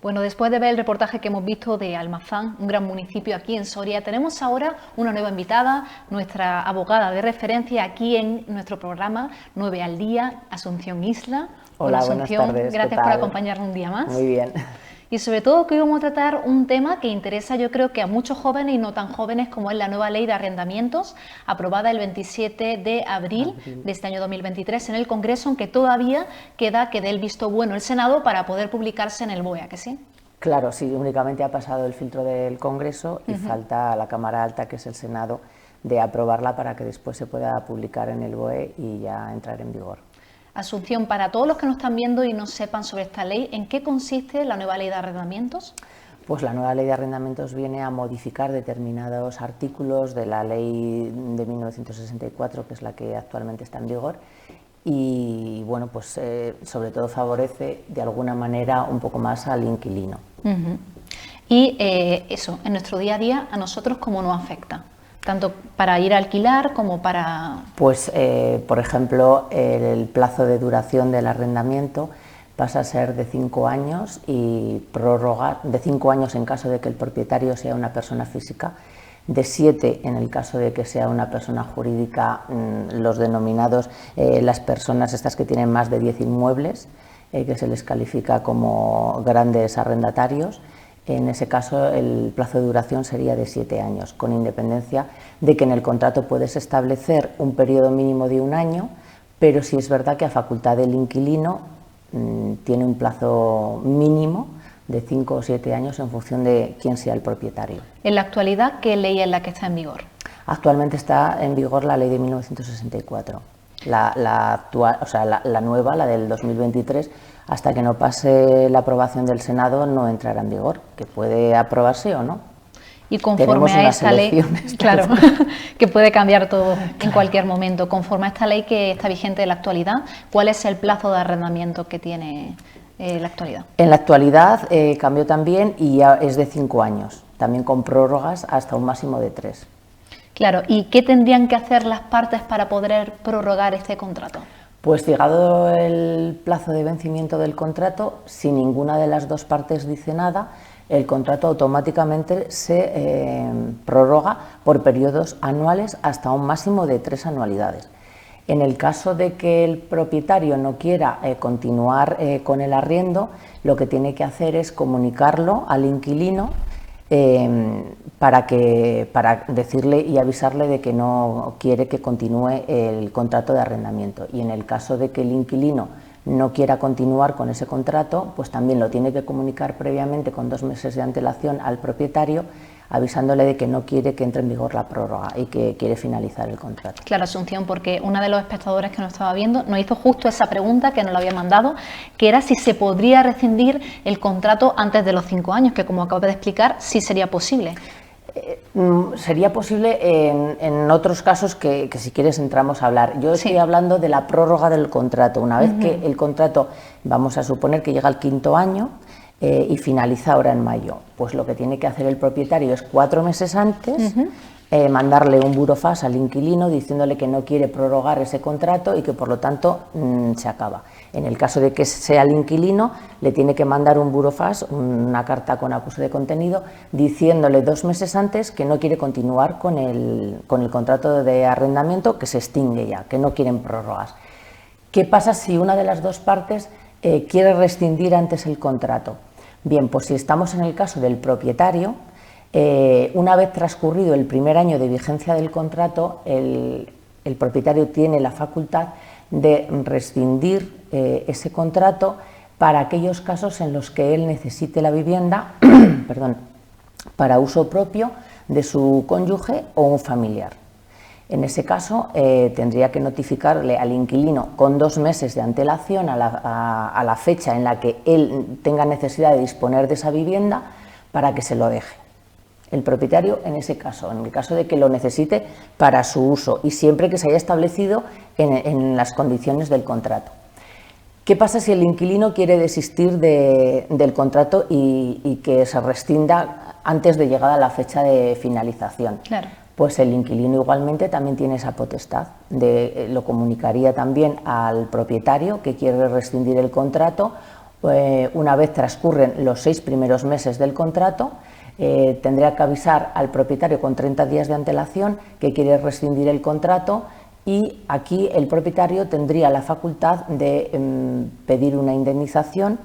Bueno, después de ver el reportaje que hemos visto de Almazán, un gran municipio aquí en Soria, tenemos ahora una nueva invitada, nuestra abogada de referencia aquí en nuestro programa 9 al Día, Asunción Isla. Hola, Asunción, buenas tardes. gracias por acompañarnos un día más. Muy bien. Y sobre todo que hoy vamos a tratar un tema que interesa yo creo que a muchos jóvenes y no tan jóvenes, como es la nueva ley de arrendamientos, aprobada el 27 de abril de este año 2023 en el Congreso, aunque todavía queda que dé el visto bueno el Senado para poder publicarse en el BOE, ¿a que sí? Claro, sí, únicamente ha pasado el filtro del Congreso y falta a la Cámara Alta, que es el Senado, de aprobarla para que después se pueda publicar en el BOE y ya entrar en vigor. Asunción, para todos los que nos están viendo y no sepan sobre esta ley, ¿en qué consiste la nueva ley de arrendamientos? Pues la nueva ley de arrendamientos viene a modificar determinados artículos de la ley de 1964, que es la que actualmente está en vigor, y bueno, pues sobre todo favorece de alguna manera un poco más al inquilino. Y eso, en nuestro día a día, ¿a nosotros cómo nos afecta? Tanto para ir a alquilar como para... Pues, por ejemplo, el plazo de duración del arrendamiento pasa a ser de 5 años y prórroga de 5 años en caso de que el propietario sea una persona física, de 7 en el caso de que sea una persona jurídica, los denominados, las personas estas que tienen más de 10 inmuebles, que se les califica como grandes arrendatarios. En ese caso, el plazo de duración sería de 7 años, con independencia de que en el contrato puedes establecer un periodo mínimo de 1 año, pero sí es verdad que a facultad del inquilino tiene un plazo mínimo de 5 o 7 años en función de quién sea el propietario. En la actualidad, ¿qué ley es la que está en vigor? Actualmente está en vigor la ley de 1964. La actual, o sea, la nueva, la del 2023, hasta que no pase la aprobación del Senado no entrará en vigor, que puede aprobarse o no. Y conforme a esta ley, claro, que puede cambiar todo en cualquier momento, conforme a esta ley que está vigente en la actualidad, ¿cuál es el plazo de arrendamiento que tiene la actualidad? En la actualidad cambió también y ya es de 5 años, también con prórrogas hasta un máximo de 3. Claro, ¿y qué tendrían que hacer las partes para poder prorrogar este contrato? Pues llegado el plazo de vencimiento del contrato, si ninguna de las dos partes dice nada, el contrato automáticamente se prorroga por periodos anuales hasta un máximo de 3 anualidades. En el caso de que el propietario no quiera continuar con el arriendo, lo que tiene que hacer es comunicarlo al inquilino para decirle y avisarle de que no quiere que continúe el contrato de arrendamiento. Y en el caso de que el inquilino no quiera continuar con ese contrato, pues también lo tiene que comunicar previamente con 2 meses de antelación al propietario, avisándole de que no quiere que entre en vigor la prórroga y que quiere finalizar el contrato. Claro, Asunción, porque una de los espectadores que nos estaba viendo nos hizo justo esa pregunta que nos la había mandado, que era si se podría rescindir el contrato antes de los 5 años, que como acabo de explicar, sí sería posible. Sería posible en otros casos que si quieres entramos a hablar. Yo estoy hablando de la prórroga del contrato. Una vez que el contrato, vamos a suponer que llega al 5.º año y finaliza ahora en mayo, pues lo que tiene que hacer el propietario es 4 meses antes mandarle un burofax al inquilino diciéndole que no quiere prorrogar ese contrato y que por lo tanto se acaba. En el caso de que sea el inquilino, le tiene que mandar un burofax, una carta con acuse de contenido, diciéndole 2 meses antes que no quiere continuar con el contrato de arrendamiento, que se extingue ya, que no quieren prórrogas. ¿Qué pasa si una de las dos partes quiere rescindir antes el contrato? Bien, pues si estamos en el caso del propietario, una vez transcurrido el primer año de vigencia del contrato, el propietario tiene la facultad de rescindir ese contrato para aquellos casos en los que él necesite la vivienda para uso propio de su cónyuge o un familiar. En ese caso, tendría que notificarle al inquilino con 2 meses de antelación a la fecha en la que él tenga necesidad de disponer de esa vivienda para que se lo deje. El propietario en ese caso, en el caso de que lo necesite para su uso y siempre que se haya establecido en las condiciones del contrato. ¿Qué pasa si el inquilino quiere desistir del contrato y que se rescinda antes de llegar a la fecha de finalización? Claro. Pues el inquilino igualmente también tiene esa potestad, lo comunicaría también al propietario que quiere rescindir el contrato una vez transcurren los 6 primeros meses del contrato, tendría que avisar al propietario con 30 días de antelación que quiere rescindir el contrato, y aquí el propietario tendría la facultad de pedir una indemnización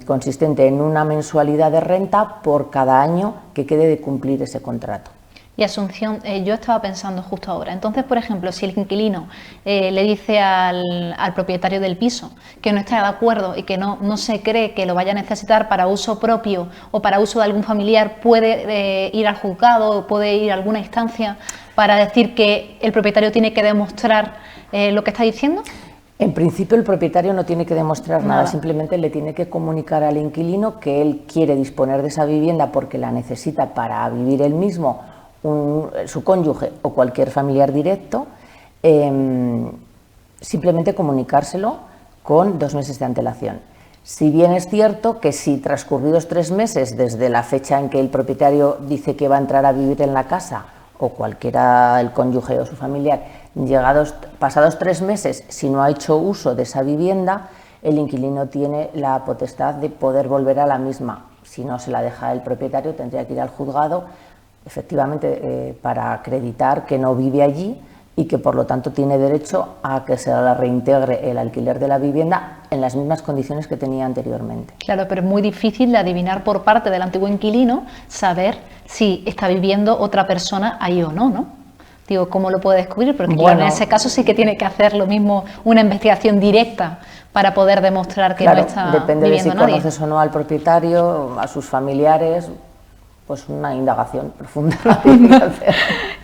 consistente en una mensualidad de renta por cada año que quede de cumplir ese contrato. Y Asunción, yo estaba pensando justo ahora, entonces, por ejemplo, si el inquilino le dice al propietario del piso que no está de acuerdo y que no se cree que lo vaya a necesitar para uso propio o para uso de algún familiar, ¿puede ir al juzgado o puede ir a alguna instancia para decir que el propietario tiene que demostrar lo que está diciendo? En principio el propietario no tiene que demostrar nada, simplemente le tiene que comunicar al inquilino que él quiere disponer de esa vivienda porque la necesita para vivir él mismo, su cónyuge o cualquier familiar directo, simplemente comunicárselo con 2 meses de antelación. Si bien es cierto que si transcurridos 3 meses desde la fecha en que el propietario dice que va a entrar a vivir en la casa, o cualquiera, el cónyuge o su familiar, pasados 3 meses, si no ha hecho uso de esa vivienda, el inquilino tiene la potestad de poder volver a la misma. Si no se la deja el propietario, tendría que ir al juzgado, efectivamente, para acreditar que no vive allí y que por lo tanto tiene derecho a que se le reintegre el alquiler de la vivienda en las mismas condiciones que tenía anteriormente. Claro, pero es muy difícil de adivinar por parte del antiguo inquilino saber si está viviendo otra persona ahí o no, ¿no? Digo, ¿cómo lo puede descubrir? Porque claro, en ese caso sí que tiene que hacer lo mismo, una investigación directa para poder demostrar que no está depende viviendo de si nadie. Conoces o no al propietario, a sus familiares, pues una indagación profunda.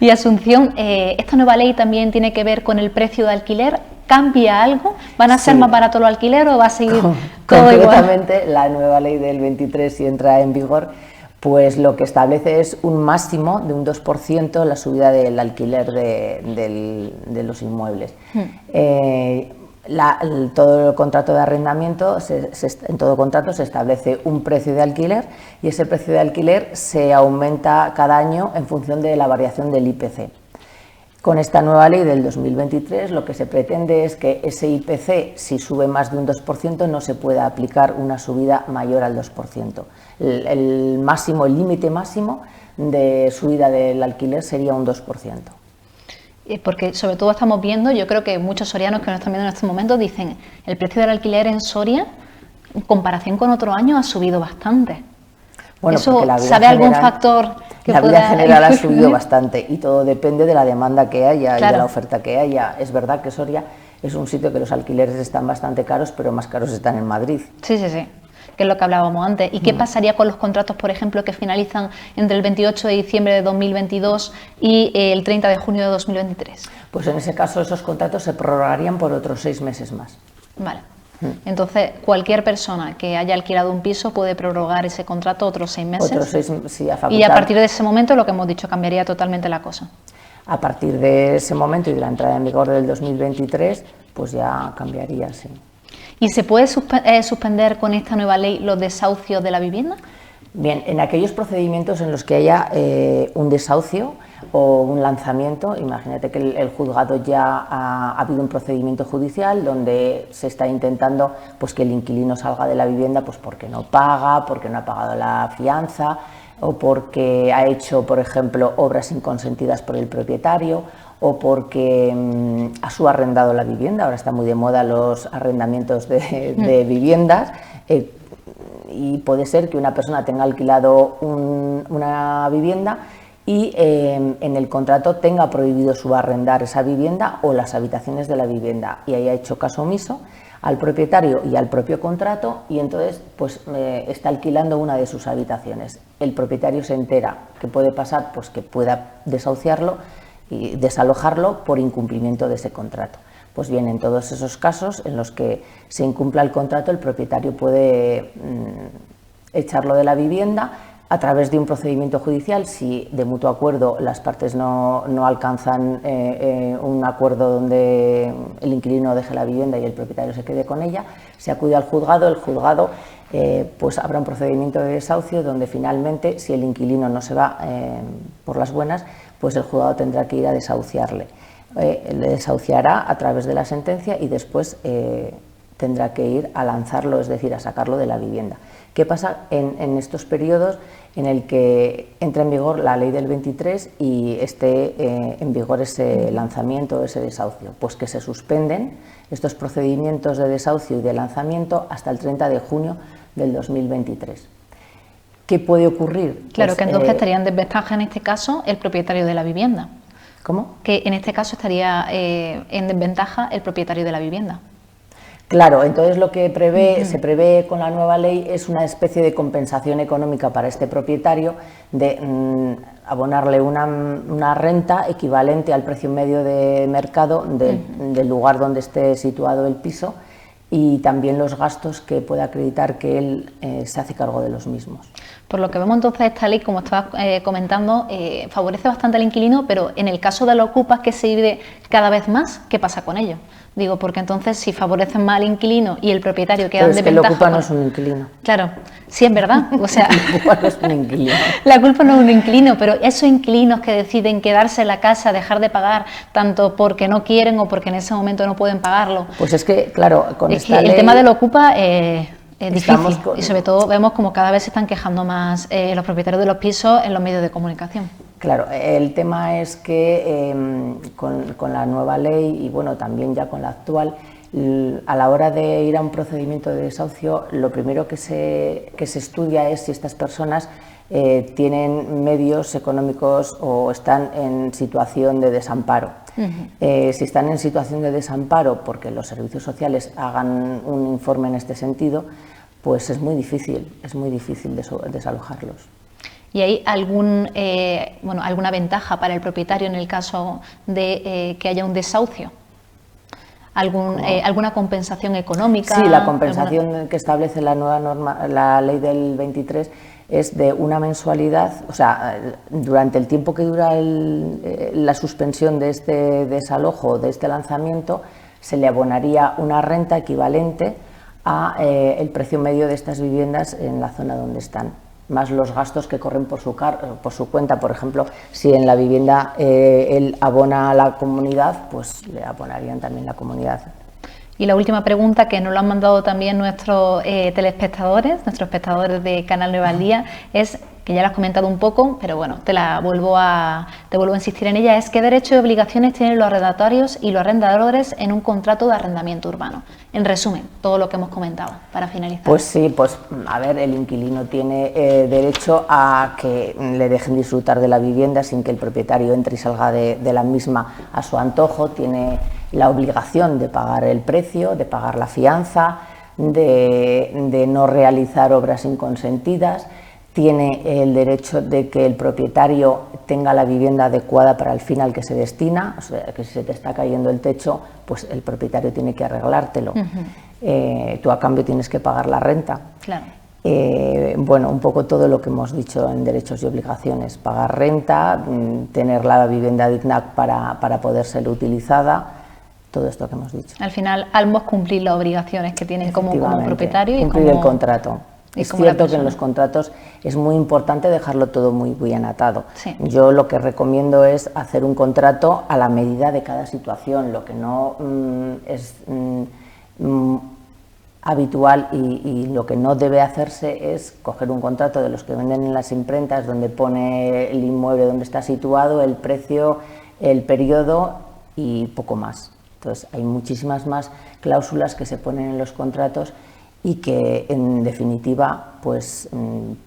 Y Asunción, ¿esta nueva ley también tiene que ver con el precio de alquiler? ¿Cambia algo? ¿Van a ser más barato los alquileres o va a seguir todo igual? Concretamente, la nueva ley del 23, si entra en vigor, pues lo que establece es un máximo de un 2% la subida del alquiler de los inmuebles. Todo el contrato de arrendamiento, en todo contrato se establece un precio de alquiler y ese precio de alquiler se aumenta cada año en función de la variación del IPC. Con esta nueva ley del 2023 lo que se pretende es que ese IPC, si sube más de un 2%, no se pueda aplicar una subida mayor al 2%. El límite máximo de subida del alquiler sería un 2%. Porque sobre todo estamos viendo, yo creo que muchos sorianos que nos están viendo en este momento dicen, el precio del alquiler en Soria, en comparación con otro año, ha subido bastante. Bueno, ¿Eso sabe algún factor que la vida general ha subido influir? Bastante y todo depende de la demanda que haya y de la oferta que haya. Es verdad que Soria es un sitio que los alquileres están bastante caros, pero más caros están en Madrid. Sí, que es lo que hablábamos antes. ¿Y qué pasaría con los contratos, por ejemplo, que finalizan entre el 28 de diciembre de 2022 y el 30 de junio de 2023? Pues en ese caso esos contratos se prorrogarían por otros 6 meses más. Vale. Entonces, cualquier persona que haya alquilado un piso puede prorrogar ese contrato otros 6 meses. Otros 6, sí, a facultad. Y a partir de ese momento, lo que hemos dicho, cambiaría totalmente la cosa. A partir de ese momento y de la entrada en vigor del 2023, pues ya cambiaría, sí. ¿Y se puede suspender con esta nueva ley los desahucios de la vivienda? Bien, en aquellos procedimientos en los que haya un desahucio o un lanzamiento, imagínate que el juzgado ya ha habido un procedimiento judicial donde se está intentando pues que el inquilino salga de la vivienda pues porque no paga, porque no ha pagado la fianza o porque ha hecho, por ejemplo, obras inconsentidas por el propietario o porque ha subarrendado la vivienda. Ahora está muy de moda los arrendamientos de viviendas. Y puede ser que una persona tenga alquilado una vivienda y en el contrato tenga prohibido subarrendar esa vivienda o las habitaciones de la vivienda y haya hecho caso omiso al propietario y al propio contrato y entonces pues está alquilando una de sus habitaciones. El propietario se entera que puede pasar, pues que pueda desahuciarlo y desalojarlo por incumplimiento de ese contrato. Pues bien, en todos esos casos en los que se incumpla el contrato, el propietario puede echarlo de la vivienda a través de un procedimiento judicial. Si de mutuo acuerdo las partes no alcanzan un acuerdo donde el inquilino deje la vivienda y el propietario se quede con ella, se acude al juzgado. El juzgado pues habrá un procedimiento de desahucio donde finalmente, si el inquilino no se va por las buenas, pues el juzgado tendrá que ir a desahuciarle. Le desahuciará a través de la sentencia y después tendrá que ir a lanzarlo, es decir, a sacarlo de la vivienda. ¿Qué pasa en estos periodos en el que entra en vigor la ley del 23 y esté en vigor ese lanzamiento, ese desahucio? Pues que se suspenden estos procedimientos de desahucio y de lanzamiento hasta el 30 de junio del 2023. ¿Qué puede ocurrir? Claro, pues, que entonces estaría en desventaja en este caso el propietario de la vivienda. ¿Cómo? Que en este caso estaría en desventaja el propietario de la vivienda. Claro, entonces lo que se prevé con la nueva ley es una especie de compensación económica para este propietario de abonarle una renta equivalente al precio medio de mercado del lugar donde esté situado el piso y también los gastos que pueda acreditar que él se hace cargo de los mismos. Por lo que vemos entonces esta ley, como estabas comentando, favorece bastante al inquilino, pero en el caso de los ocupas que se vive cada vez más, ¿qué pasa con ello? Digo, porque entonces si favorecen más al inquilino y el propietario queda en desventaja... Pero es que el ocupa no es un inquilino. Claro, sí es verdad, o sea... El ocupa no es un inquilino. La culpa no es un inquilino, pero esos inquilinos que deciden quedarse en la casa, dejar de pagar, tanto porque no quieren o porque en ese momento no pueden pagarlo... Pues es que, claro, con esta ley... El tema del ocupa es difícil y sobre todo vemos como cada vez se están quejando más los propietarios de los pisos en los medios de comunicación. Claro, el tema es que con la nueva ley y bueno, también ya con la actual, a la hora de ir a un procedimiento de desahucio, lo primero que se estudia es si estas personas tienen medios económicos o están en situación de desamparo. Si están en situación de desamparo porque los servicios sociales hagan un informe en este sentido, pues es muy difícil desalojarlos. ¿Y hay alguna ventaja para el propietario en el caso de que haya un desahucio? ¿Alguna compensación económica? Sí, la compensación que establece la nueva norma, la ley del 23, es de una mensualidad, o sea, durante el tiempo que dura la suspensión de este desalojo, de este lanzamiento, se le abonaría una renta equivalente a el precio medio de estas viviendas en la zona donde están, más los gastos que corren por su cuenta. Por ejemplo, si en la vivienda él abona a la comunidad, pues le abonarían también la comunidad. Y la última pregunta, que nos lo han mandado también nuestros telespectadores, nuestros espectadores de Canal Nueva al Día, es, que ya lo has comentado un poco, pero bueno, te vuelvo a insistir en ella, es qué derechos y obligaciones tienen los arrendatarios y los arrendadores en un contrato de arrendamiento urbano. En resumen, todo lo que hemos comentado, para finalizar. Pues sí, pues a ver, el inquilino tiene derecho a que le dejen disfrutar de la vivienda sin que el propietario entre y salga de la misma a su antojo, tiene la obligación de pagar el precio, de pagar la fianza, de no realizar obras inconsentidas, tiene el derecho de que el propietario tenga la vivienda adecuada para el fin al que se destina, o sea, que si se te está cayendo el techo, pues el propietario tiene que arreglártelo. Tú a cambio tienes que pagar la renta. Claro. Bueno, un poco todo lo que hemos dicho en derechos y obligaciones, pagar renta, tener la vivienda digna para poder ser utilizada, todo esto que hemos dicho. Al final, ambos cumplir las obligaciones que tienen como propietario y cumplir el contrato. Y es cierto que en los contratos es muy importante dejarlo todo muy bien atado. Sí. Yo lo que recomiendo es hacer un contrato a la medida de cada situación. Lo que no es habitual y lo que no debe hacerse es coger un contrato de los que venden en las imprentas donde pone el inmueble donde está situado, el precio, el periodo y poco más. Entonces hay muchísimas más cláusulas que se ponen en los contratos y que en definitiva pues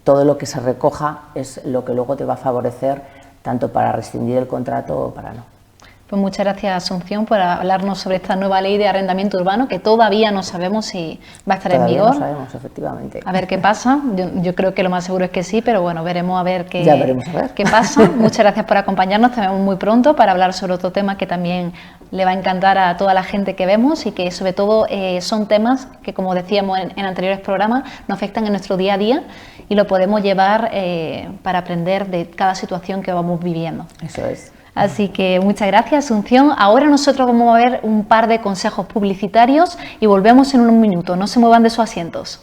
todo lo que se recoja es lo que luego te va a favorecer tanto para rescindir el contrato o para no. Pues muchas gracias, Asunción, por hablarnos sobre esta nueva ley de arrendamiento urbano que todavía no sabemos si va a estar en vigor. No sabemos, efectivamente. A ver qué pasa. Yo creo que lo más seguro es que sí, pero bueno, veremos a ver qué, ya veremos a ver qué pasa. Muchas gracias por acompañarnos. Te vemos muy pronto para hablar sobre otro tema que también le va a encantar a toda la gente que vemos y que sobre todo son temas que, como decíamos en anteriores programas, nos afectan en nuestro día a día y lo podemos llevar para aprender de cada situación que vamos viviendo. Eso es. Así que muchas gracias, Asunción. Ahora nosotros vamos a ver un par de consejos publicitarios y volvemos en un minuto. No se muevan de sus asientos.